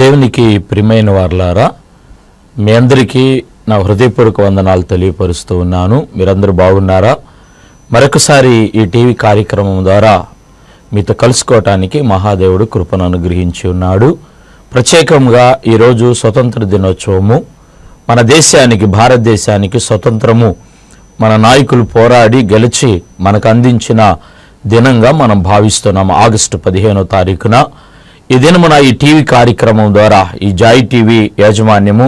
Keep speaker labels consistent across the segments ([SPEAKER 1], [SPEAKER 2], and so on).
[SPEAKER 1] దేవునికి ప్రియమైన వారలారా, మీ అందరికీ నా హృదయపూర్వక వందనాలు తెలియపరుస్తూ ఉన్నాను. మీరందరూ బాగున్నారా? మరొకసారి ఈ టీవీ కార్యక్రమం ద్వారా మీతో కలుసుకోవటానికి మహాదేవుడు కృపను అనుగ్రహించి ఉన్నాడు. ప్రత్యేకంగా ఈరోజు స్వతంత్ర దినోత్సవము. మన దేశానికి, భారతదేశానికి స్వతంత్రము మన నాయకులు పోరాడి గెలిచి మనకు అందించిన దినంగా మనం భావిస్తున్నాము. ఆగస్టు 15వ తారీఖున ఈ దినమున ఈ టీవీ కార్యక్రమం ద్వారా, ఈ జాయ్ టీవీ యాజమాన్యము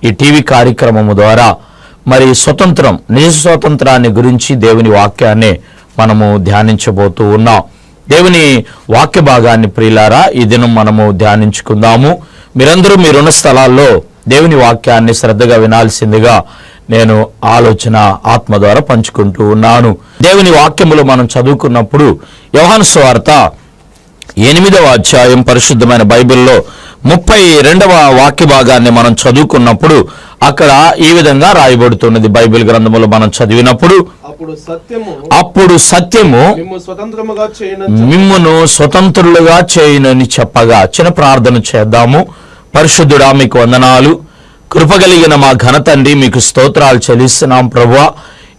[SPEAKER 1] ఈ టీవీ కార్యక్రమము ద్వారా మరి స్వతంత్రం, నిజ స్వాతంత్రాన్ని గురించి దేవుని వాక్యాన్ని మనము ధ్యానించబోతూ ఉన్నాం. దేవుని వాక్య భాగాన్ని ప్రియులారా ఈ దినం మనము ధ్యానించుకుందాము. మీరందరూ మీరున్న స్థలాల్లో దేవుని వాక్యాన్ని శ్రద్ధగా వినాల్సిందిగా నేను ఆలోచన ఆత్మ ద్వారా పంచుకుంటూ ఉన్నాను. దేవుని వాక్యములో మనం చదువుకున్నప్పుడు యోహాను సువార్త 8వ అధ్యాయం పరిశుద్ధమైన బైబిల్లో 32వ వాక్య భాగాన్ని మనం చదువుకున్నప్పుడు అక్కడ ఈ విధంగా రాయబడుతున్నది. బైబిల్ గ్రంథములో మనం చదివినప్పుడు, అప్పుడు సత్యము మిమ్మును స్వతంత్రులుగా చేయునని చెప్పగా. చిన్న ప్రార్థన చేద్దాము. పరిశుద్ధుడా, మీకు వందనాలు. కృపగలిగిన మా ఘన తండ్రి, మీకు స్తోత్రాలు చెల్లిస్తున్నాం ప్రభువా.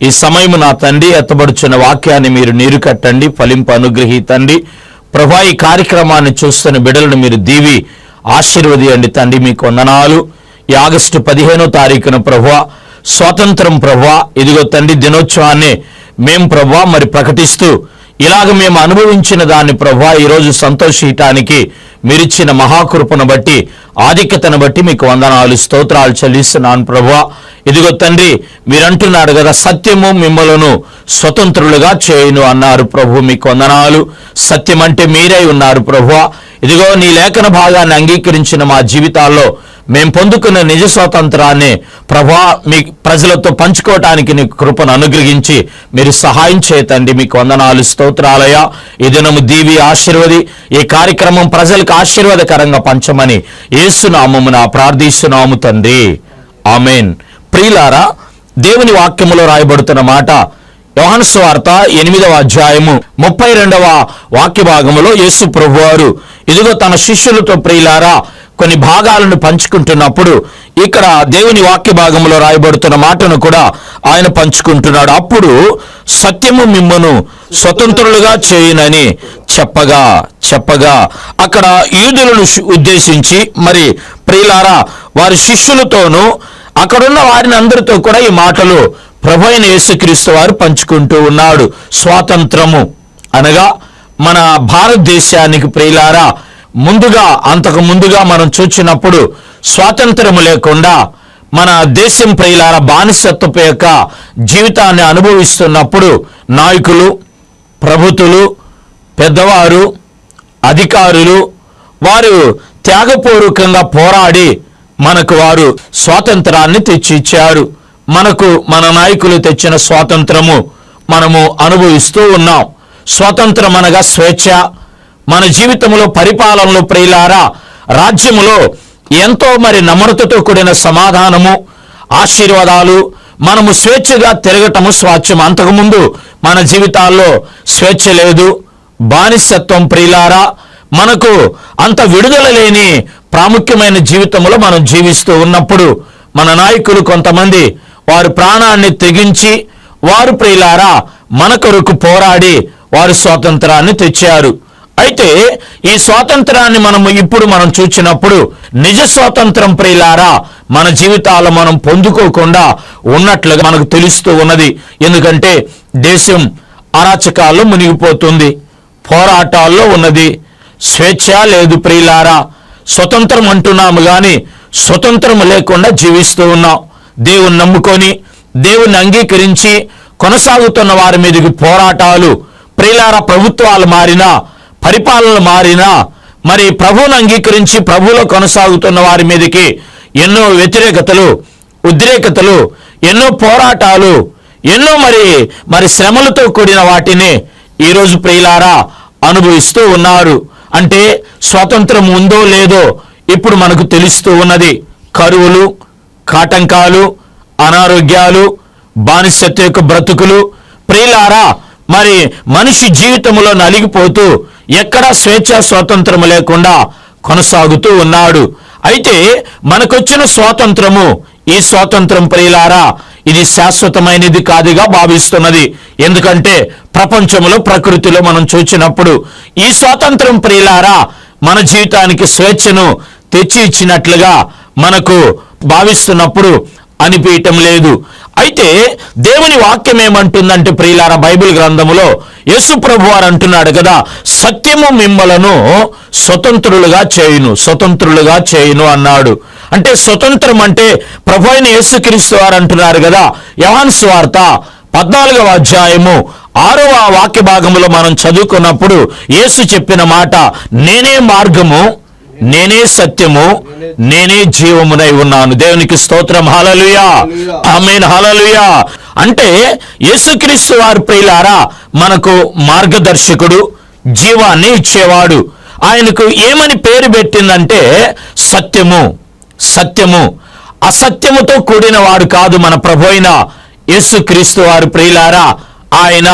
[SPEAKER 1] ఈ సమయము నా తండ్రి ఎత్తబడుచున్న వాక్యాన్ని మీరు నీరు కట్టండి, ఫలింపు అనుగ్రహితండి ప్రభువా. ఈ కార్యక్రమాన్ని చూస్తున్న బిడ్డలను మీరు దీవి ఆశీర్వదించండి తండ్రి, మీకు వందనాలు. ఈ ఆగస్టు 15వ తారీఖున ప్రభువా స్వాతంత్రం ప్రభువా, ఇదిగో తండ్రి దినోత్సవాన్ని మేము ప్రభువా మరి ప్రకటిస్తూ ఇలాగ మేము అనుభవించిన దాన్ని ప్రభువా ఈరోజు సంతోషించటానికి మీరిచ్చిన మహాకృపను బట్టి, ఆధిక్యతను బట్టి మీకు వందనాలు, స్తోత్రాలు చెల్లిస్తున్నాను ప్రభువా. ఇదిగో తండ్రి మీరంటున్నారు కదా, సత్యము మిమ్మలను స్వతంత్రులుగా చేయును అన్నారు ప్రభు. మీకు వందనాలు. సత్యం అంటే మీరే ఉన్నారు ప్రభువా. ఇదిగో నీ లేఖన భాగాన్ని అంగీకరించిన మా జీవితాల్లో మేము పొందుకున్న నిజ స్వాతంత్రాన్ని ప్రభా మీ ప్రజలతో పంచుకోవటానికి నీ కృపను అనుగ్రహించి మీరు సహాయం చేయతండి. మీకు వందనాలు, స్తోత్రాలయ. ఈ దినము దీవి ఆశీర్వది, ఈ కార్యక్రమం ప్రజలకు ఆశీర్వాదకరంగా పంచమని యేసు నామమున ప్రార్థిస్తున్నాము తండ్రి, ఆమేన్. ప్రియులారా, దేవుని వాక్యములో రాయబడుతున్న మాట యోహాను సువార్త 8వ అధ్యాయము 32వ వాక్య భాగములో యేసు ప్రభువారు ఇదిగో తన శిష్యులతో ప్రియులారా కొన్ని భాగాలను పంచుకుంటున్నప్పుడు ఇక్కడ దేవుని వాక్య భాగంలో రాయబడుతున్న మాటను కూడా ఆయన పంచుకుంటున్నాడు. అప్పుడు సత్యము మిమ్మును స్వతంత్రులుగా చేయునని చెప్పగా అక్కడ యూదులను ఉద్దేశించి మరి ప్రియులారా వారి శిష్యులతోనూ అక్కడున్న వారిని అందరితో కూడా ఈ మాటలు ప్రభు అయిన యేసుక్రీస్తు వారు పంచుకుంటూ ఉన్నాడు. స్వాతంత్రము అనగా మన భారతదేశానికి ప్రియులారా అంతకు ముందుగా మనం చూచినప్పుడు స్వాతంత్రము లేకుండా మన దేశం ప్రియులారా బానిసత్వపు యొక్క జీవితాన్ని అనుభవిస్తున్నప్పుడు నాయకులు, ప్రభుత్వులు, పెద్దవారు, అధికారులు వారు త్యాగపూర్వకంగా పోరాడి మనకు వారు స్వాతంత్రాన్ని తెచ్చిచ్చారు. మనకు మన నాయకులు తెచ్చిన స్వాతంత్రము మనము అనుభవిస్తూ ఉన్నాం. స్వాతంత్రం అనగా స్వేచ్ఛ. మన జీవితంలో పరిపాలనలో ప్రియులారా రాజ్యములో ఎంతో మరి నమ్రతతో కూడిన సమాధానము, ఆశీర్వాదాలు, మనము స్వేచ్ఛగా తిరగటము స్వాచ్ఛం. అంతకుముందు మన జీవితాల్లో స్వేచ్ఛ లేదు, బానిసత్వం ప్రియులారా. మనకు అంత విడుదల లేని ప్రాముఖ్యమైన జీవితంలో మనం జీవిస్తూ ఉన్నప్పుడు మన నాయకులు కొంతమంది వారి ప్రాణాన్ని తెగించి వారు ప్రియులారా మన కొరకు పోరాడి వారు స్వాతంత్రాన్ని తెచ్చారు. అయితే ఈ స్వాతంత్రాన్ని ఇప్పుడు మనం చూచినప్పుడు నిజ స్వాతంత్రం ప్రియులారా మన జీవితాల్లో మనం పొందుకోకుండా ఉన్నట్లుగా మనకు తెలుస్తూ ఉన్నది. ఎందుకంటే దేశం అరాచకాల్లో మునిగిపోతుంది, పోరాటాల్లో ఉన్నది, స్వేచ్ఛ లేదు ప్రియులారా. స్వతంత్రం అంటున్నాము కానీ స్వతంత్రం లేకుండా జీవిస్తూ ఉన్నాం. దేవుని నమ్ముకొని దేవుని అంగీకరించి కొనసాగుతున్న వారి మీదకి పోరాటాలు ప్రియులారా. ప్రభుత్వాలు మారినా, పరిపాలనలు మారినా మరి ప్రభువును అంగీకరించి ప్రభువులో కొనసాగుతున్న వారి మీదకి ఎన్నో వ్యతిరేకతలు, ఉద్రేకతలు, ఎన్నో పోరాటాలు, ఎన్నో మరి శ్రమలతో కూడిన వాటిని ఈరోజు ప్రియులారా అనుభవిస్తూ ఉన్నారు. అంటే స్వాతంత్రం ఉందో లేదో ఇప్పుడు మనకు తెలుస్తూ ఉన్నది. కరువులు, కాటంకాలు, అనారోగ్యాలు, బానిసత్వ యొక్క బ్రతుకులు ప్రియులారా మరి మనిషి జీవితంలో నలిగిపోతూ ఎక్కడా స్వేచ్ఛ స్వాతంత్రం లేకుండా కొనసాగుతూ ఉన్నాడు. అయితే మనకొచ్చిన స్వాతంత్రము, ఈ స్వాతంత్రం ప్రియులారా ఇది శాశ్వతమైనది కాదుగా భావిస్తున్నది. ఎందుకంటే ప్రపంచంలో, ప్రకృతిలో మనం చూచినప్పుడు ఈ స్వాతంత్రం ప్రియులారా మన జీవితానికి స్వేచ్ఛను తెచ్చి ఇచ్చినట్లుగా మనకు భావిస్తున్నప్పుడు అనిపించటం లేదు. అయితే దేవుని వాక్యం ఏమంటుందంటే ప్రియులారా, బైబిల్ గ్రంథములో యేసు ప్రభు వారు అంటున్నాడు కదా, సత్యము మిమ్మలను స్వతంత్రులుగా చేయును అన్నాడు. అంటే స్వతంత్రం అంటే ప్రభు అయిన యేసుక్రీస్తు వారు అంటున్నారు కదా, యోహాను సువార్త 14వ అధ్యాయము 6వ వాక్య భాగములో మనం చదువుకున్నప్పుడు యేసు చెప్పిన మాట, నేనే మార్గము, నేనే సత్యము, నేనే జీవమునై ఉన్నాను. దేవునికి స్తోత్రం. హల్లెలూయా, ఆమేన్, హల్లెలూయా. అంటే యేసుక్రీస్తు వారి ప్రియులారా మనకు మార్గదర్శకుడు, జీవాన్ని ఇచ్చేవాడు. ఆయనకు ఏమని పేరు పెట్టిందంటే సత్యము. అసత్యముతో కూడిన వాడు కాదు మన ప్రభు అయిన యేసుక్రీస్తు వారి ప్రియులారా. ఆయన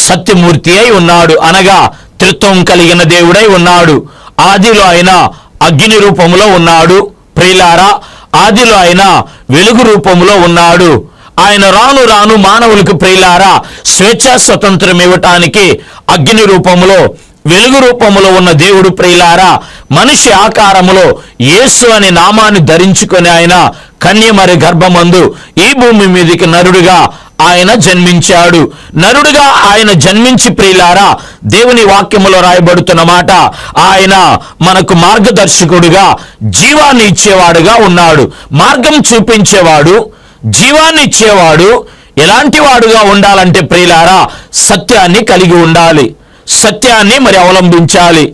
[SPEAKER 1] సత్యమూర్తి అయి ఉన్నాడు, అనగా త్రిత్వం కలిగిన దేవుడై ఉన్నాడు. ఆదిలో ఆయన అగ్ని రూపంలో ఉన్నాడు ప్రియులారా, ఆదిలో ఆయన వెలుగు రూపంలో ఉన్నాడు. ఆయన రాను మానవులకు ప్రియులారా స్వేచ్ఛా స్వతంత్రం ఇవ్వటానికి అగ్ని రూపంలో, వెలుగు రూపంలో ఉన్న దేవుడు ప్రియులారా మనిషి ఆకారములో యేసు అనే నామాన్ని ధరించుకొని ఆయన కన్యమరి గర్భమందు ఈ భూమి మీదకి నరుడుగా ఆయన జన్మించాడు. నరుడుగా ఆయన జన్మించి ప్రియులారా దేవుని వాక్యములో రాయబడుతున్న మాట, ఆయన మనకు మార్గదర్శకుడుగా, జీవాన్ని ఇచ్చేవాడుగా ఉన్నాడు. మార్గం చూపించేవాడు, జీవాన్ని ఇచ్చేవాడు. ఎలాంటి వాడుగా ఉండాలంటే ప్రియులారా సత్యాన్ని కలిగి ఉండాలి, సత్యాన్ని మరి అవలంబించాలి,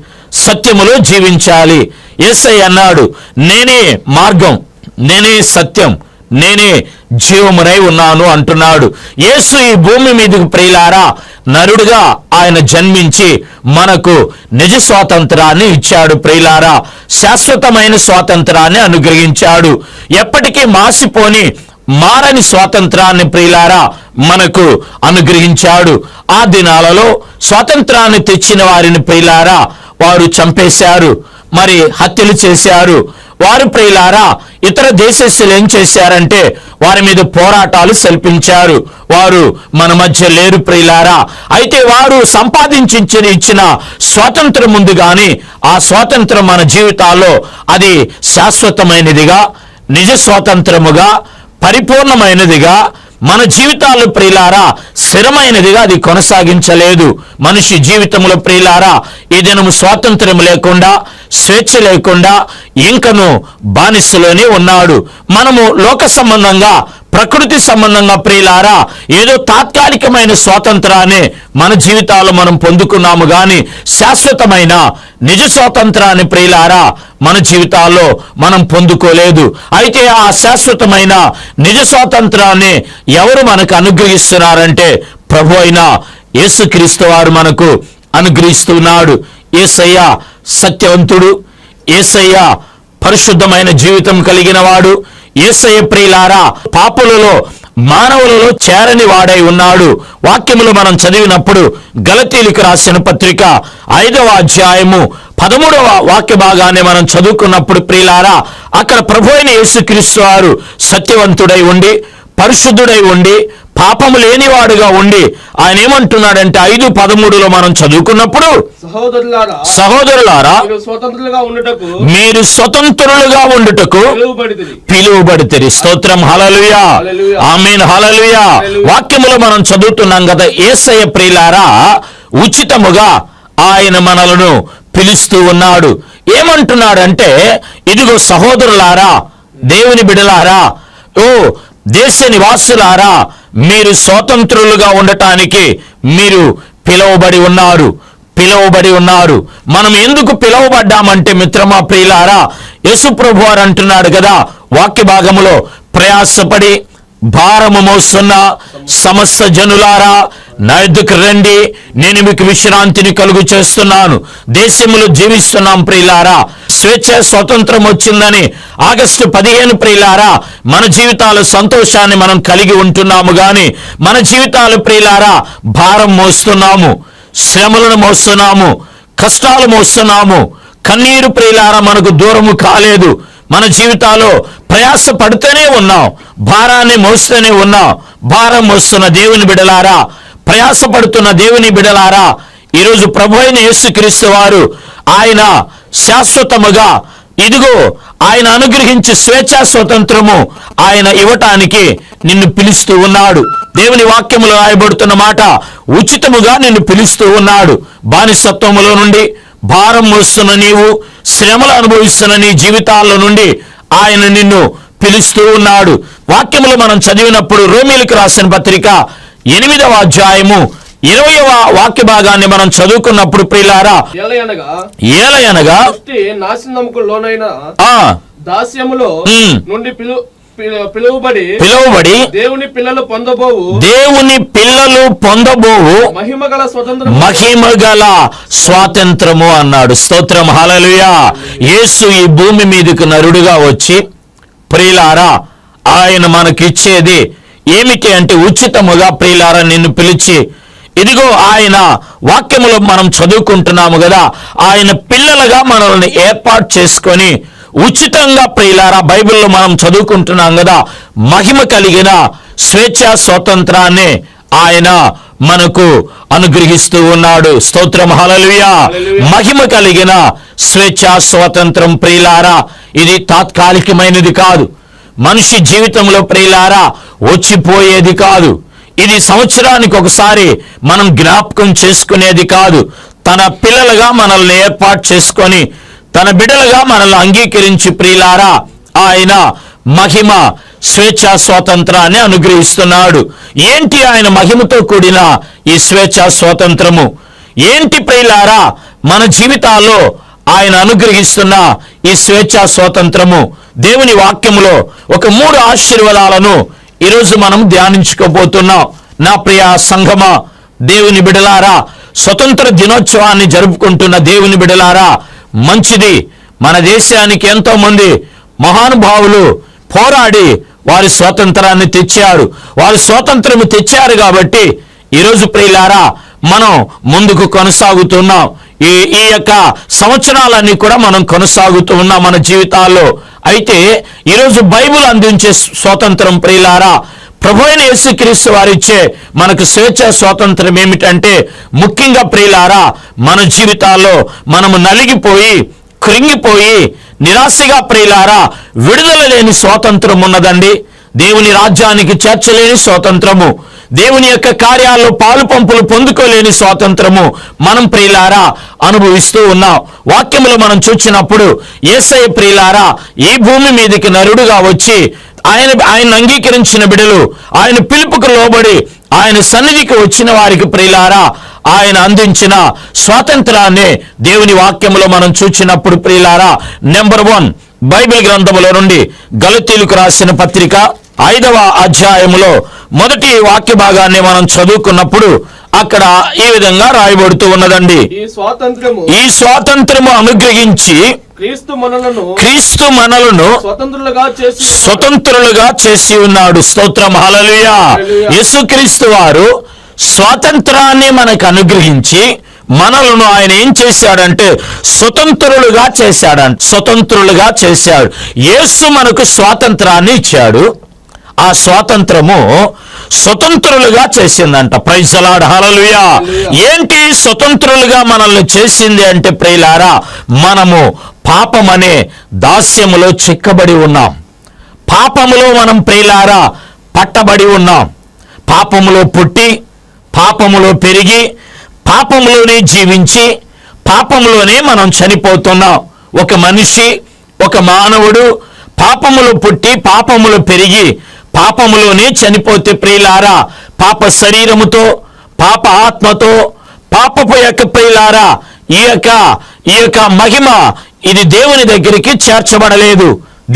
[SPEAKER 1] సత్యములో జీవించాలి. యేసయ్య అన్నాడు, నేనే మార్గం, నేనే సత్యం, నేనే జీవమునై ఉన్నాను అంటున్నాడు. యేసు ఈ భూమి మీదకు ప్రియులారా నరుడుగా ఆయన జన్మించి మనకు నిజ స్వాతంత్రాన్ని ఇచ్చాడు ప్రియులారా. శాశ్వతమైన స్వాతంత్రాన్ని అనుగ్రహించాడు. ఎప్పటికీ మారని స్వాతంత్రాన్ని ప్రియులారా మనకు అనుగ్రహించాడు. ఆ దినాలలో స్వాతంత్రాన్ని తెచ్చిన వారిని ప్రియులారా వారు చంపేశారు, మరి హత్యలు చేశారు. వారు ప్రియులారా ఇతర దేశస్తులు ఏం చేశారంటే వారి మీద పోరాటాలు సల్పించారు. వారు మన మధ్య లేరు ప్రియులారా. అయితే వారు ఇచ్చిన స్వాతంత్రం ఉంది కానీ ఆ స్వాతంత్రం మన జీవితాల్లో అది శాశ్వతమైనదిగా, నిజ స్వాతంత్రముగా, పరిపూర్ణమైనదిగా, మన జీవితాలు ప్రియులారా స్థిరమైనదిగా అది కొనసాగించలేదు. మనిషి జీవితంలో ప్రియులారా ఈ దినము స్వాతంత్రం లేకుండా, స్వేచ్ఛ లేకుండా ఇంకను బానిసలోనే ఉన్నాడు. మనము లోక సంబంధంగా, ప్రకృతి సంబంధంగా ప్రియులారా ఏదో తాత్కాలికమైన స్వాతంత్రాన్ని మన జీవితాల్లో మనం పొందుకున్నాము కానీ శాశ్వతమైన నిజ స్వాతంత్రాన్ని ప్రియులారా మన జీవితాల్లో మనం పొందుకోలేదు. అయితే ఆ శాశ్వతమైన నిజ స్వాతంత్రాన్ని ఎవరు మనకు అనుగ్రహిస్తున్నారంటే ప్రభు అయిన యేసుక్రీస్తు వారు మనకు అనుగ్రహిస్తున్నాడు. యేసయ్య సత్యవంతుడు, యేసయ్య పరిశుద్ధమైన జీవితం కలిగిన వాడు. యేసయ్య ప్రియులారా పాపులలో, మానవులలో చేరని వాడై ఉన్నాడు. వాక్యములు మనం చదివినప్పుడు గలతీయులకు రాసిన పత్రిక 5వ అధ్యాయము 13వ వాక్య భాగాన్ని మనం చదువుకున్నప్పుడు ప్రియులారా అక్కడ ప్రభు అయిన యేసుక్రీస్తు వారు సత్యవంతుడై ఉండి, పరిశుద్ధుడై ఉండి, పాపము లేనివాడుగా ఉండి ఆయన ఏమంటున్నాడంటే 5:13లో మనం చదువుకున్నప్పుడు, సహోదరులారా మీరు స్వతంత్రులుగా ఉండుటకు పిలువబడితిరి. స్తోత్రం, హల్లెలూయా, ఆమేన్, హల్లెలూయా. వాక్యములో మనం చదువుతున్నాం కదా, యేసయ్య ప్రియులారా ఉచితముగా ఆయన మనలను పిలుస్తూ ఉన్నాడు. ఏమంటున్నాడంటే ఇదిగో సహోదరులారా, దేవుని బిడలారా, ఓ దేశ నివాసులారా, మీరు స్వతంత్రులుగా ఉండటానికి మీరు పిలువబడి ఉన్నారు. మనం ఎందుకు పిలువబడ్డామంటే మిత్రమా ప్రియులారా యేసు ప్రభు వారు అంటున్నాడు కదా వాక్య భాగములో, ప్రయాసపడి భారము మోస్తున్న సమస్త జనులారా నా యొద్దకు రండి, నేను మీకు విశ్రాంతిని కలుగు చేస్తున్నాను. దేశములో జీవిస్తున్నాం ప్రియులారా, స్వేచ్ఛ స్వతంత్రం వచ్చిందని ఆగస్టు 15 ప్రియులారా మన జీవితాల సంతోషాన్ని మనం కలిగి ఉంటున్నాము గాని మన జీవితాలు ప్రియులారా భారం మోస్తున్నాము, శ్రమలను మోస్తున్నాము, కష్టాలు మోస్తున్నాము. కన్నీరు ప్రియులారా మనకు దూరము కాలేదు. మన జీవితాల్లో ప్రయాస పడుతూనే ఉన్నాం, భారాన్ని మోస్తూనే ఉన్నాం. భారం మోస్తున్న దేవుని బిడలారా, ప్రయాస పడుతున్న దేవుని బిడలారా, ఈరోజు ప్రభు అయిన యేసుక్రీస్తు వారు ఆయన శాశ్వతముగా ఇదిగో ఆయన అనుగ్రహించి స్వేచ్ఛా స్వతంత్రము ఆయన ఇవ్వటానికి నిన్ను పిలుస్తూ ఉన్నాడు. దేవుని వాక్యములో రాయబడుతున్న మాట, ఉచితముగా నిన్ను పిలుస్తూ ఉన్నాడు. బానిసత్వములో నుండి, భారం మోస్తున్న నీవు, శ్రమలు అనుభవిస్తున్న నీ జీవితాల్లో నుండి ఆయన నిన్ను పిలుస్తూ ఉన్నాడు. వాక్యములు మనం చదివినప్పుడు రోమీయులకు రాసిన పత్రిక 8వ అధ్యాయము 20వ వాక్య భాగాన్ని మనం చదువుకున్నప్పుడు ప్రియులారా, ఏలయనగా
[SPEAKER 2] నాశనముకు లోనైన దాస్యములో నుండి పిలువబడి దేవుని పిల్లలు పొందబోవు
[SPEAKER 1] మహిమగల స్వాతంత్రము అన్నాడు. స్తోత్రం, హల్లెలూయా. యేసు ఈ భూమి మీదకు నరుడుగా వచ్చి ప్రియులారా ఆయన మనకిచ్చేది ఏమిటి అంటే ఉచితముగా ప్రియులారా నిన్ను పిలిచి ఇదిగో ఆయన వాక్యములో మనం చదువుకుంటున్నాము కదా, ఆయన పిల్లలుగా మనల్ని ఏర్పాటు చేసుకొని ఉచితంగా ప్రియులారా బైబిల్లో మనం చదువుకుంటున్నాం కదా, మహిమ కలిగిన స్వేచ్ఛా స్వాతంత్రాన్ని ఆయన మనకు అనుగ్రహిస్తూ ఉన్నాడు. స్తోత్రం, హల్లెలూయా. మహిమ కలిగిన స్వేచ్ఛా స్వాతంత్రం ప్రియులారా ఇది తాత్కాలికమైనది కాదు. మనిషి జీవితంలో ప్రియులారా వచ్చిపోయేది కాదు. ఇది సంవత్సరానికి ఒకసారి మనం జ్ఞాపకం చేసుకునేది కాదు. తన పిల్లలుగా మనల్ని ఏర్పాటు చేసుకొని తన బిడ్డలుగా మనల్ని అంగీకరించి ప్రియులారా ఆయన మహిమ స్వేచ్ఛా స్వాతంత్రాన్ని అనుగ్రహిస్తున్నాడు. ఏంటి ఆయన మహిమతో కూడిన ఈ స్వేచ్ఛా స్వాతంత్రము? ఏంటి ప్రియులారా మన జీవితాల్లో ఆయన అనుగ్రహిస్తున్న ఈ స్వేచ్ఛా స్వాతంత్రము? దేవుని వాక్యములో ఒక 3 ఆశీర్వాదాలను ఈరోజు మనం ధ్యానించుకోబోతున్నాం. నా ప్రియ సంఘమా, దేవుని బిడలారా, స్వతంత్ర దినోత్సవాన్ని జరుపుకుంటున్న దేవుని బిడలారా, మంచిది. మన దేశానికి ఎంతో మంది మహానుభావులు పోరాడి వారి స్వాతంత్రాన్ని తెచ్చారు. వారు స్వాతంత్రము తెచ్చారు కాబట్టి ఈరోజు ప్రియులారా మనం ముందుకు కొనసాగుతున్నాం. ఈ యొక్క సంవత్సరాలన్నీ కూడా మనం కొనసాగుతూ ఉన్నాం మన జీవితాల్లో. అయితే ఈరోజు బైబిల్ అందించే స్వాతంత్రం ప్రియులారా, ప్రభు అయిన యేసుక్రీస్తు వారిచ్చే మనకు స్వేచ్ఛ స్వాతంత్రం ఏమిటంటే ముఖ్యంగా ప్రియులారా మన జీవితాల్లో మనము నలిగిపోయి కృంగిపోయి నిరాశగా ప్రియులారా విడుదల లేని స్వాతంత్రం ఉన్నదండి. దేవుని రాజ్యానికి చేర్చలేని స్వాతంత్రము, దేవుని యొక్క కార్యాల్లో పాలు పంపులు పొందుకోలేని స్వాతంత్రము మనం ప్రియులారా అనుభవిస్తూ ఉన్నాం. వాక్యములో మనం చూచినప్పుడు యేసయ్య ప్రియులారా ఈ భూమి మీదకి నరుడుగా వచ్చి ఆయన అంగీకరించిన బిడ్డలు ఆయన పిలుపుకు లోబడి ఆయన సన్నిధికి వచ్చిన వారికి ప్రియులారా ఆయన అందించిన స్వాతంత్రాన్ని దేవుని వాక్యములో మనం చూచినప్పుడు ప్రియులారా, నెంబర్ 1 బైబిల్ గ్రంథములో నుండి గలతీయులకు రాసిన పత్రిక 5వ అధ్యాయములో మొదటి వాక్య భాగాన్ని మనం చదువుకున్నప్పుడు అక్కడ ఈ విధంగా రాయబడుతూ ఉన్నదండి. ఈ స్వాతంత్రము అనుగ్రహించి క్రీస్తు మనలను స్వతంత్రులుగా చేసి ఉన్నాడు. స్తోత్రం, హల్లెలూయా. యేసుక్రీస్తు వారు స్వాతంత్రాన్ని మనకు అనుగ్రహించి మనలను ఆయన ఏం చేశాడంటే స్వతంత్రులుగా చేశాడు. యేసు మనకు స్వాతంత్రాన్ని ఇచ్చాడు. ఆ స్వాతంత్రము స్వతంత్రులుగా చేసిందంట. ప్రైజ్ ది లార్డ్, హల్లెలూయా. ఏంటి స్వతంత్రులుగా మనల్ని చేసింది అంటే ప్రియులారా మనము పాపమనే దాస్యములో చిక్కబడి ఉన్నాం. పాపములో మనం ప్రియులారా పట్టబడి ఉన్నాం. పాపములో పుట్టి పాపములో పెరిగి పాపములోనే జీవించి పాపములోనే మనం చనిపోతున్నాం. ఒక మనిషి, ఒక మానవుడు పాపములో పుట్టి పాపములో పెరిగి పాపములోనే చనిపోతే ప్రియులారా పాప శరీరముతో పాప ఆత్మతో పాపపు యొక్క ప్రియులారా ఈ యొక్క మహిమ ఇది దేవుని దగ్గరికి చేర్చబడలేదు.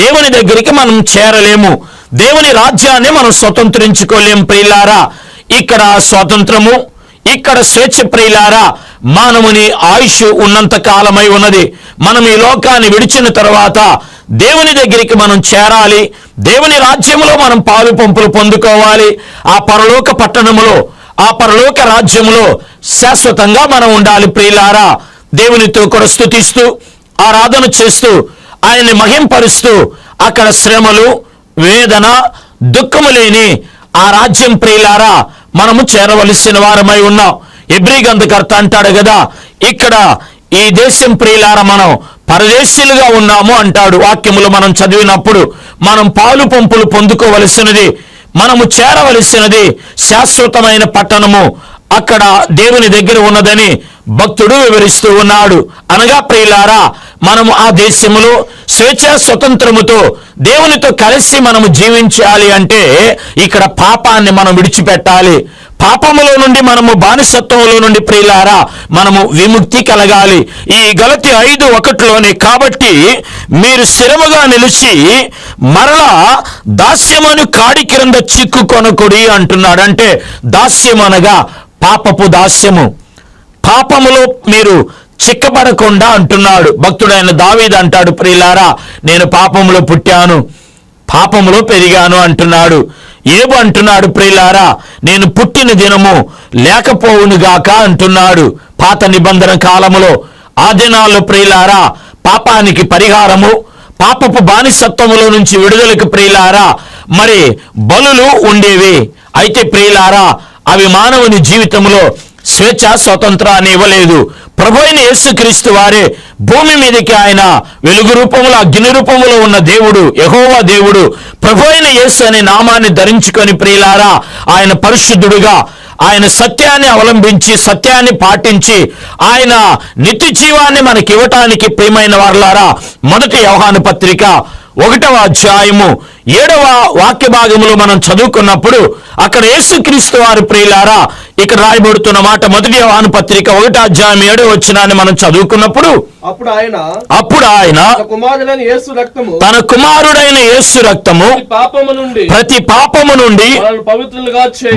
[SPEAKER 1] దేవుని దగ్గరికి మనం చేరలేము. దేవుని రాజ్యాన్ని మనం స్వతంత్రించుకోలేము ప్రియులారా. ఇక్కడ స్వాతంత్రము, ఇక్కడ స్వేచ్ఛ ప్రియులారా మానవుని ఆయుష్ ఉన్నంత కాలమై ఉన్నది. మనం ఈ లోకాన్ని విడిచిన తర్వాత దేవుని దగ్గరికి మనం చేరాలి. దేవుని రాజ్యములో మనం పాలు పంపులు పొందుకోవాలి. ఆ పరలోక పట్టణములో, ఆ పరలోక రాజ్యములో శాశ్వతంగా మనం ఉండాలి ప్రియులారా. దేవునితో కూడా స్తుతిస్తూ ఆరాధన చేస్తూ ఆయన్ని మహింపరుస్తూ అక్కడ శ్రమలు, వేదన, దుఃఖము లేని ఆ రాజ్యం ప్రియులారా మనము చేరవలసిన వారమై ఉన్నాం. హెబ్రీ గ్రంథకర్త అంటాడు కదా, ఇక్కడ ఈ దేశం ప్రియులారా మనం పరదేశీలుగా ఉన్నాము అంటాడు. వాక్యములు మనం చదివినప్పుడు మనం పాలు పంపులు పొందుకోవలసినది, మనము చేరవలసినది శాశ్వతమైన పట్టణము అక్కడ దేవుని దగ్గర ఉన్నదని భక్తుడు వివరిస్తూ ఉన్నాడు. అనగా ప్రియులారా మనము ఆ దేశములో స్వేచ్ఛ స్వతంత్రముతో దేవునితో కలిసి మనము జీవించాలి అంటే ఇక్కడ పాపాన్ని మనం విడిచిపెట్టాలి. పాపములో నుండి మనము బానిసత్వంలో నుండి ప్రియులారా మనము విముక్తి కలగాలి. ఈ గలతీ 5:1 కాబట్టి మీరు స్థిరముగా నిలిచి మరలా దాస్యమను కాడి క్రింద చిక్కుకొనకుడి అంటున్నాడు. అంటే దాస్యమనగా పాపపు దాస్యము, పాపములో మీరు చిక్కబడకుండా అంటున్నాడు. భక్తుడైన దావీదు అంటాడు, ప్రియులారా నేను పాపములో పుట్టాను, పాపములో పెరిగాను అంటున్నాడు. ఏబు అంటున్నాడు, ప్రియులారా నేను పుట్టిన దినము లేకపోవునుగాక అంటున్నాడు. పాత నిబంధన కాలములో ఆ దినాల్లో ప్రియులారా పాపానికి పరిహారము, పాపపు బానిసత్వములో నుంచి విడుదలకు ప్రియులారా మరి బలులు ఉండేవి. అయితే ప్రియులారా అవి మానవుని జీవితంలో స్వేచ్ఛ స్వతంత్రాన్ని ఇవ్వలేదు. ప్రభు అయిన యేసుక్రీస్తు వారే భూమి మీదకి ఆయన వెలుగు రూపములో, అగ్ని రూపములో ఉన్న దేవుడు, యెహోవా దేవుడు, ప్రభు అయిన యేసు అనే నామాన్ని ధరించుకొని ప్రియులారా ఆయన పరిశుద్ధుడుగా, ఆయన సత్యాన్ని అవలంబించి సత్యాన్ని పాటించి ఆయన నిత్య జీవాన్ని మనకి ఇవ్వటానికి ప్రియమైన వారలారా మొదటి యోహాను పత్రిక 1వ అధ్యాయము 7వ వాక్య భాగములో మనం చదువుకున్నప్పుడు అక్కడ యేసుక్రీస్తు వారు ప్రియులారా ఇక్కడ రాయబడుతున్న మాట, మొదటి యోహాను పత్రిక 1వ అధ్యాయం 7వ వచనాన్ని మనం చదువుకున్నప్పుడు అప్పుడు ఆయన తన కుమారుడైన యేసు రక్తము ప్రతి పాపము నుండి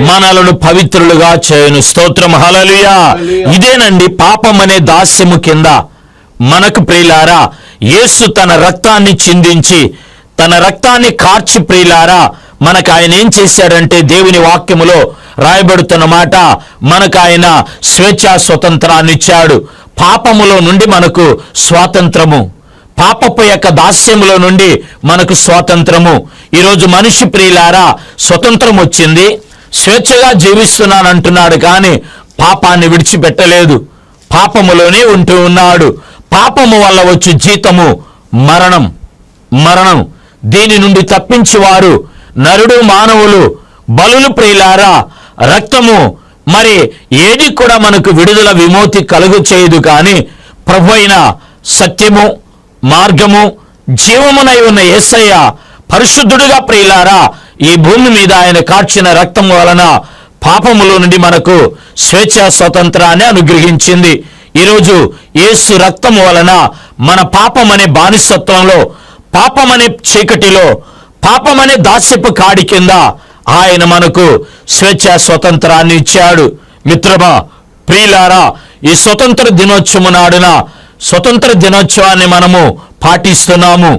[SPEAKER 1] మనలను పవిత్రులుగా చేయను. స్తోత్రం, హల్లెలూయా. ఇదేనండి పాపం అనే దాస్యము కింద మనకు ప్రియులారా యేసు తన రక్తాన్ని చిందించి తన రక్తాన్ని కార్చి ప్రియులారా మనకు ఆయన ఏం చేశాడంటే దేవుని వాక్యములో రాయబడుతున్న మాట, మనకు ఆయన స్వేచ్ఛా స్వతంత్రాన్ని ఇచ్చాడు. పాపములో నుండి మనకు స్వాతంత్రము, పాపపు యొక్క దాస్యములో నుండి మనకు స్వాతంత్రము. ఈరోజు మనిషి ప్రియులారా స్వతంత్రం వచ్చింది, స్వేచ్ఛగా జీవిస్తున్నానంటున్నాడు, కానీ పాపాన్ని విడిచిపెట్టలేదు, పాపములోనే ఉంటూ ఉన్నాడు. పాపము వల్ల వచ్చి జీతము మరణం. దీని నుండి తప్పించి వారు నరుడు మానవులు బలులు ప్రియులారా రక్తము మరి ఏది కూడా మనకు విడుదల విమోతి కలుగు చేయదు. కానీ ప్రభు అయిన సత్యము, మార్గము, జీవమునై ఉన్న యేసయ్య పరిశుద్ధుడుగా ప్రియులారా ఈ భూమి మీద ఆయన కార్చిన రక్తము వలన పాపములో నుండి మనకు స్వేచ్ఛ స్వతంత్రాన్ని అనుగ్రహించింది. ఈరోజు యేసు రక్తము వలన మన పాపమనే బానిసత్వంలో, పాపమనే చీకటిలో, పాపమనే దాస్యపు కాడి కింద ఆయన మనకు స్వేచ్ఛ స్వతంత్రాన్ని ఇచ్చాడు. మిత్రమా, ప్రియులారా ఈ స్వతంత్ర దినోత్సవం నాడున స్వతంత్ర దినోత్సవాన్ని మనము పాటిస్తున్నాము.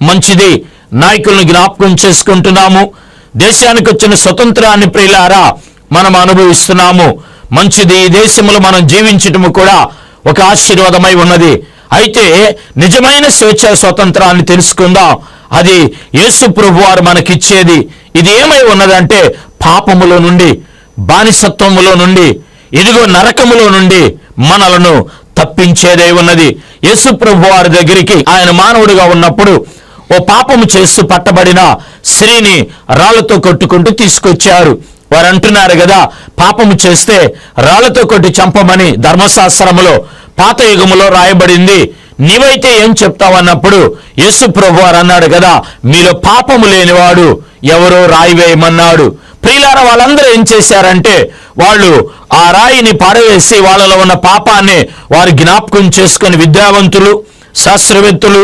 [SPEAKER 1] మంచిది, నాయకులను జ్ఞాపకం చేసుకుంటున్నాము. దేశానికి వచ్చిన స్వతంత్రాన్ని ప్రియులారా మనం అనుభవిస్తున్నాము. మంచిది, ఈ దేశంలో మనం జీవించటము కూడా ఒక ఆశీర్వాదమై ఉన్నది. అయితే నిజమైన స్వేచ్ఛ స్వతంత్రాన్ని తెలుసుకుందాం. అది యేసు ప్రభు వారు మనకిచ్చేది. ఇది ఏమై ఉన్నదంటే పాపములో నుండి, బానిసత్వములో నుండి, ఇదిగో నరకములో నుండి మనలను తప్పించేదై ఉన్నది. యేసు ప్రభు వారి దగ్గరికి ఆయన మానవుడిగా ఉన్నప్పుడు ఓ పాపము చేస్తూ పట్టబడిన స్త్రీని రాళ్లతో కొట్టుకుంటూ తీసుకొచ్చారు. వారు అంటున్నారు కదా, పాపము చేస్తే రాళ్లతో కొట్టి చంపమని ధర్మశాస్త్రములో పాత యుగములో రాయబడింది. నీవైతే ఏం చెప్తావన్నప్పుడు యేసు ప్రభు వారు అన్నాడు కదా, మీలో పాపము లేనివాడు ఎవరో రాయి వేయమన్నాడు. ప్రియులారా వాళ్ళందరూ ఏం చేశారంటే వాళ్ళు ఆ రాయిని పారవేసి వాళ్ళలో ఉన్న పాపాన్ని వారు జ్ఞాపకం చేసుకొని విద్యావంతులు, శాస్త్రవేత్తలు,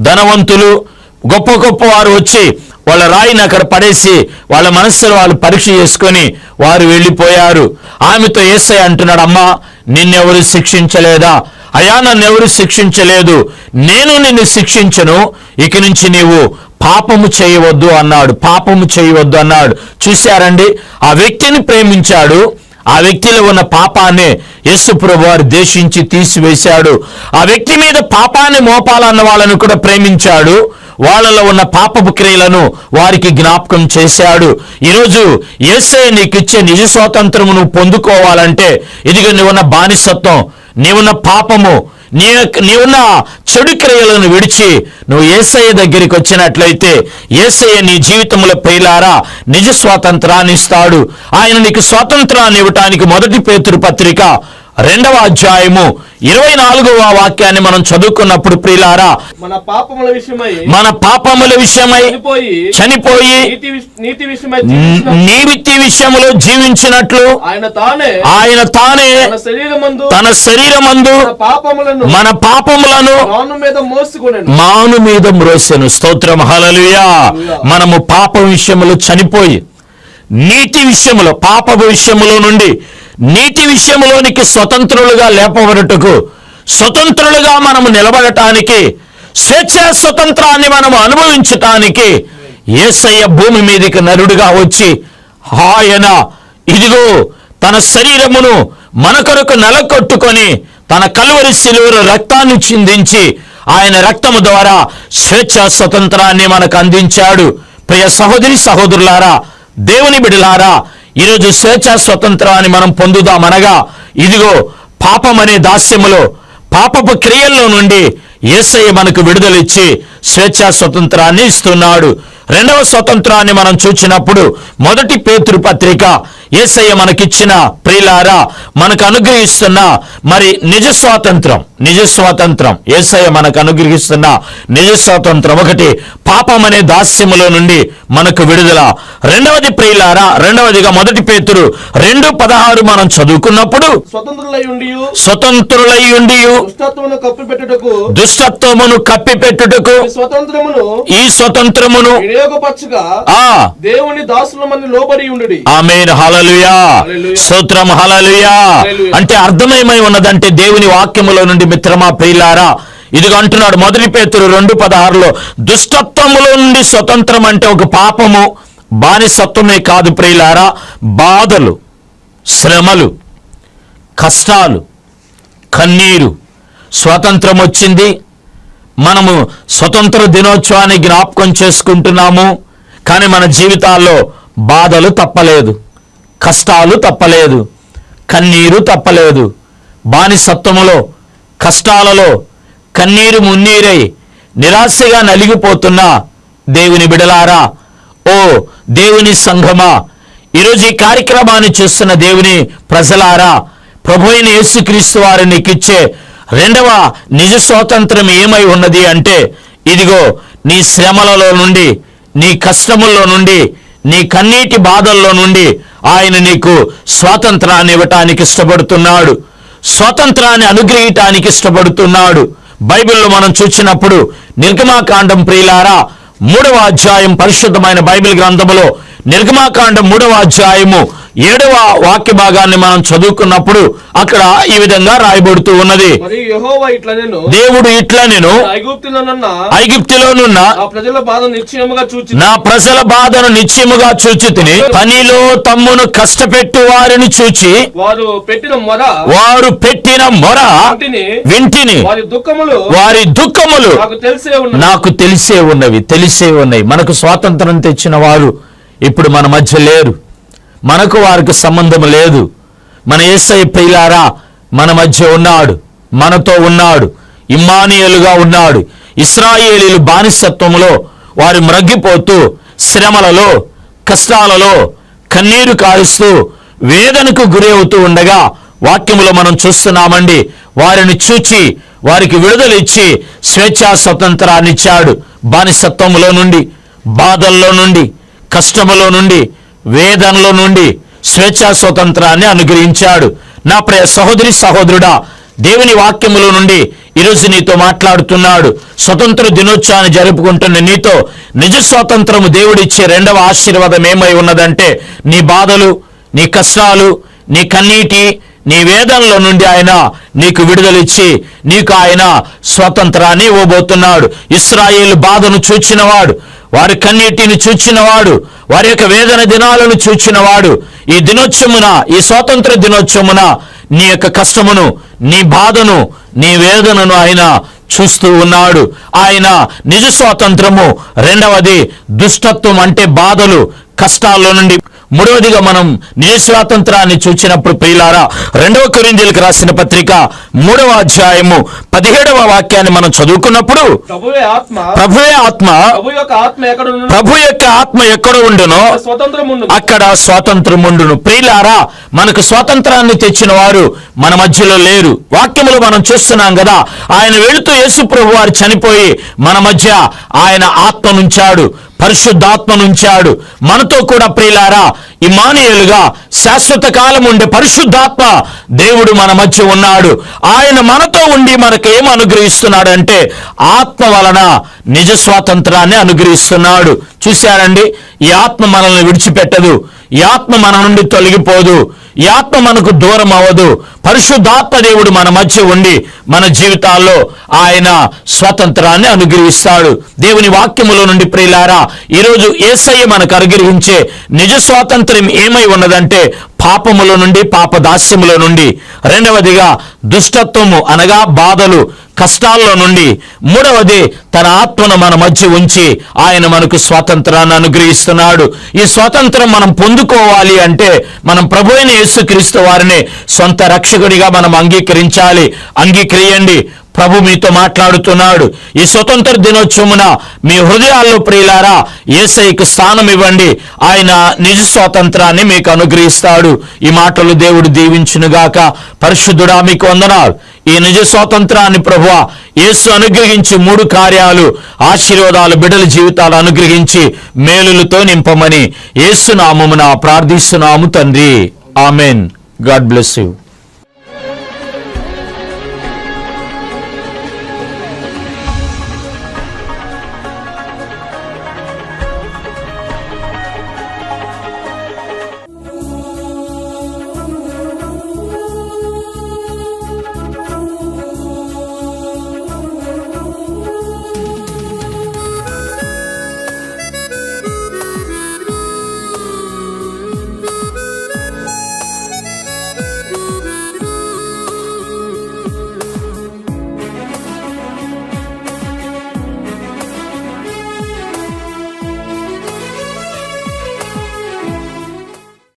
[SPEAKER 1] ధనవంతులు, గొప్ప గొప్ప వారు వచ్చి వాళ్ళ రాయిని అక్కడ పడేసి వాళ్ళ మనస్సులో వాళ్ళు పరీక్ష చేసుకొని వారు వెళ్ళిపోయారు. ఆమెతో యేసయ్య అంటున్నాడు, అమ్మా నిన్నెవరు శిక్షించలేదా? అయ్యా నన్నెవరు శిక్షించలేదు, నేను నిన్ను శిక్షించను, ఇక నుంచి నీవు పాపము చేయవద్దు అన్నాడు. పాపము చేయవద్దు అన్నాడు. చూశారండి, ఆ వ్యక్తిని ప్రేమించాడు, ఆ వ్యక్తిలో ఉన్న పాపాన్ని యేసు ప్రభువు వారు దేశించి తీసివేశాడు. ఆ వ్యక్తి మీద పాపాన్ని మోపాలన్న వాళ్ళను కూడా ప్రేమించాడు. వాళ్ళలో ఉన్న పాపపు క్రియలను వారికి జ్ఞాపకం చేశాడు. ఈరోజు యేసయ్య నీకు ఇచ్చే నిజ స్వాతంత్రము నువ్వు పొందుకోవాలంటే ఇదిగో నీవున్న బానిసత్వం, నీవున్న పాపము, నీవున్న చెడు క్రియలను విడిచి నువ్వు యేసయ్య దగ్గరికి వచ్చినట్లయితే యేసయ్య నీ జీవితంలో ప్రియులారా నిజ స్వాతంత్రాన్ని ఇస్తాడు. ఆయన నీకు స్వాతంత్రాన్ని ఇవ్వటానికి 1 పేతురు పత్రిక 2వ అధ్యాయము 24వ వాక్యాన్ని మనం చదువుకున్నప్పుడు ప్రియులారా,
[SPEAKER 2] మన పాపముల
[SPEAKER 1] విషయమై చనిపోయి నీతి విషయములో జీవించినట్లు ఆయన తానే తన శరీరమందు మన పాపములను మాను మీద మ్రోసెను. స్తోత్రం, హల్లెలూయా. మనము పాప విషయములో చనిపోయి నీతి విషయములో, పాపపు విషయములో నుండి నీతి విషయంలోనికి స్వతంత్రులుగా లేపబడుటకు, స్వతంత్రులుగా మనము నిలబడటానికి, స్వేచ్ఛా స్వతంత్రాన్ని మనము అనుభవించటానికి యేసయ్య భూమి మీదకి నరుడుగా వచ్చి ఆయన ఇదిగో తన శరీరమును మన కొరకు నలకొట్టుకొని తన కలువరి శిలువలో రక్తాన్ని చిందించి ఆయన రక్తము ద్వారా స్వేచ్ఛా స్వతంత్రాన్ని మనకు అందించాడు. ప్రియ సహోదరి సహోదరులారా, దేవుని బిడ్డలారా, ఈరోజు స్వేచ్ఛా స్వతంత్రాన్ని మనం పొందుదామనగా ఇదిగో పాపం అనే దాస్యములో, పాపపు క్రియల్లో నుండి యేసయ్య మనకు విడుదలిచ్చి స్వేచ్ఛా స్వతంత్రాన్ని ఇస్తున్నాడు. 2వ స్వతంత్రాన్ని మనం చూచినప్పుడు 1 పేతురు పత్రిక యేసయ్య మనకిచ్చిన ప్రియులారా మనకు అనుగ్రహిస్తున్న మరి నిజ స్వాతంత్రం యేసయ్య మనకు అనుగ్రహిస్తున్న నిజ స్వాతంత్రం. 1 పాపం అనే దాస్యములో నుండి మనకు విడుదల. 2వది ప్రియులారా, 2వదిగా 1 పేతురు 2:16 మనం చదువుకున్నప్పుడు స్వతంత్రులై ఉండి దుష్టత్వమును కప్పిపెట్టుటకు ఈ స్వతంత్రమును
[SPEAKER 2] దేవుని దాసులమని లోబడి ఉండుడి.
[SPEAKER 1] ఆమేన్, హల్లెలూయా, స్తోత్రం, హల్లెలూయా. అంటే అర్థమేమై ఉన్నదంటే దేవుని వాక్యములో నుండి మిత్రమా ప్రియులారా ఇదిగో అంటున్నాడు 1 పేతురు 2:16 దుష్టత్వములో నుండి స్వతంత్రం అంటే ఒక పాపము బానిసత్వమే కాదు ప్రియులారా, బాధలు, శ్రమలు, కష్టాలు, కన్నీరు. స్వాతంత్రం వచ్చింది, మనము స్వతంత్ర దినోత్సవాన్ని జ్ఞాపకం చేసుకుంటున్నాము. కానీ మన జీవితాల్లో బాధలు తప్పలేదు, కష్టాలు తప్పలేదు, కన్నీరు తప్పలేదు. బానిసత్వములో, కష్టాలలో కన్నీరు మున్నీరై నిరాశగా నలిగిపోతున్న దేవుని బిడలారా, ఓ దేవుని సంఘమా, ఈరోజు ఈ కార్యక్రమాన్ని చూస్తున్న దేవుని ప్రజలారా, ప్రభు అయిన యేసుక్రీస్తు వారు నీకిచ్చే 2వ నిజ స్వాతంత్రం ఏమై ఉన్నది అంటే ఇదిగో నీ శ్రమలలో నుండి, నీ కష్టముల్లో నుండి, నీ కన్నీటి బాధల్లో నుండి ఆయన నీకు స్వాతంత్రాన్ని ఇవ్వటానికి ఇష్టపడుతున్నాడు, స్వాతంత్రాన్ని అనుగ్రహించటానికి ఇష్టపడుతున్నాడు. బైబిల్లో మనం చూసినప్పుడు నిర్గమాకాండం ప్రియులారా 3వ అధ్యాయం పరిశుద్ధమైన బైబిల్ గ్రంథములో నిర్గమాకాండం 3వ అధ్యాయము 7వ వాక్య భాగాన్ని మనం చదువుకున్నప్పుడు అక్కడ ఈ విధంగా రాయబడుతూ ఉన్నది. దేవుడు ఇట్లా నేను ఐగుప్తులోనున్న నా ప్రజల బాధను నిశ్చయముగా చూచితిని, పనిలో తమ్మును కష్టపెట్టు వారిని చూచి వారు పెట్టిన మొర వింటిని, వారి దుఃఖములు నాకు తెలిసే ఉన్నవి. మనకు స్వాతంత్రం తెచ్చిన వారు ఇప్పుడు మన మధ్య లేరు, మనకు వారికి సంబంధం లేదు. మన యేసయ్య ప్రియులారా మన మధ్య ఉన్నాడు, మనతో ఉన్నాడు, ఇమ్మానుయేలుగా ఉన్నాడు. ఇశ్రాయేలీయులు బానిసత్వములో వారు మ్రగ్గిపోతూ శ్రమలలో, కష్టాలలో కన్నీరు కారుస్తూ వేదనకు గురి అవుతూ ఉండగా వాక్యములో మనం చూస్తున్నామండి. వారిని చూచి వారికి విడుదలిచ్చి స్వేచ్ఛా స్వతంత్రాన్ని ఇచ్చాడు. బానిసత్వములో నుండి, బాధల్లో నుండి, కష్టములో నుండి, వేదనలో నుండి స్వేచ్ఛా స్వతంత్రాన్ని అనుగ్రహించాడు. నా ప్రియ సహోదరి సహోదరుడా, దేవుని వాక్యములో నుండి ఈరోజు నీతో మాట్లాడుతున్నాడు. స్వతంత్ర దినోత్సవాన్ని జరుపుకుంటున్న నీతో నిజ స్వాతంత్రము దేవుడిచ్చే 2వ ఆశీర్వాదం ఏమై ఉన్నదంటే నీ బాధలు, నీ కష్టాలు, నీ కన్నీటి, నీ వేదనలో నుండి ఆయన నీకు విడుదలిచ్చి నీకు ఆయన స్వతంత్రాన్ని ఇవ్వబోతున్నాడు. ఇశ్రాయేలు బాధను చూచినవాడు, వారి కన్నీటిని చూచినవాడు, వారి యొక్క వేదన దినాలను చూచినవాడు, ఈ దినోత్సవమున, ఈ స్వాతంత్ర దినోత్సవమున నీ యొక్క కష్టమును, నీ బాధను, నీ వేదనను ఆయన చూస్తూ ఉన్నాడు. ఆయన నిజ స్వాతంత్రము. రెండవది దుష్టత్వం అంటే బాధలు, కష్టాల్లో నుండి. మూడవదిగా మనం నిజ స్వాతంత్రాన్ని చూచినప్పుడు ప్రియులారా, 2 కొరింథీయులకు రాసిన పత్రిక 3వ అధ్యాయము 17వ వాక్యాన్ని మనం చదువుకున్నప్పుడు,
[SPEAKER 2] ప్రభువే ఆత్మ,
[SPEAKER 1] ప్రభువే ఆత్మ,
[SPEAKER 2] ప్రభు యొక్క ఆత్మ ఎక్కడ
[SPEAKER 1] ఉండునో
[SPEAKER 2] స్వతంత్రముండును,
[SPEAKER 1] అక్కడ స్వాతంత్రముండును. ప్రియులారా, మనకు స్వాతంత్రాన్ని తెచ్చిన వారు మన మధ్యలో లేరు. వాక్యములు మనం చూస్తున్నాం కదా, ఆయన వెళుతూ యేసు ప్రభు వారు చనిపోయి మన మధ్య ఆయన ఆత్మనుంచాడు, పరిశుద్ధాత్మనుంచాడు. మనతో కూడా ప్రియులారా ఇమ్మానుయేలుగా శాశ్వత కాలం ఉండే పరిశుద్ధాత్మ దేవుడు మన మధ్య ఉన్నాడు. ఆయన మనతో ఉండి మనకు ఏం అనుగ్రహిస్తున్నాడు అంటే ఆత్మ వలన నిజ స్వాతంత్రాన్ని అనుగ్రహిస్తున్నాడు. చూశారండి, ఈ ఆత్మ మనల్ని విడిచిపెట్టదు, ఈ ఆత్మ మన నుండి తొలగిపోదు, ఈ ఆత్మ మనకు దూరం అవ్వదు. పరిశుద్ధాత్మ దేవుడు మన మధ్య ఉండి మన జీవితాల్లో ఆయన స్వాతంత్రాన్ని అనుగ్రహిస్తాడు. దేవుని వాక్యములో నుండి ప్రియులారా, ఈరోజు యేసయ్య మనకు అనుగ్రహించే నిజ స్వాతంత్ర్యం ఏమై ఉన్నదంటే పాపముల నుండి, పాపదాస్యముల నుండి. రెండవదిగా దుష్టత్వము అనగా బాధలు, కష్టాల్లో నుండి. మూడవది తన ఆత్మను మన మధ్య ఉంచి ఆయన మనకు స్వాతంత్రాన్ని అనుగ్రహిస్తున్నాడు. ఈ స్వాతంత్రం మనం పొందుకోవాలి అంటే మనం ప్రభువైన యేసుక్రీస్తు వారిని సొంత రక్షకుడిగా మనం అంగీకరించాలి. అంగీకరియండి. ప్రభు మీతో మాట్లాడుతున్నాడు. ఈ స్వతంత్ర దినోత్సవమున మీ హృదయాల్లో ప్రియులారా యేసయ్యకు స్థానం ఇవ్వండి. ఆయన నిజ స్వాతంత్రాన్ని మీకు అనుగ్రహిస్తాడు. ఈ మాటలు దేవుడు దీవించునుగాక. పరిశుద్ధుడా మీకు వందనాలు. ఈ నిజ స్వాతంత్రాన్ని ప్రభువా యేసు అనుగ్రహించి 3 కార్యాలు, ఆశీర్వాదాలు బిడ్డల జీవితాలు అనుగ్రహించి మేలులతో నింపమని యేసు నామమున ప్రార్థిస్తున్నాము తండ్రి. ఆమెన్. God bless you.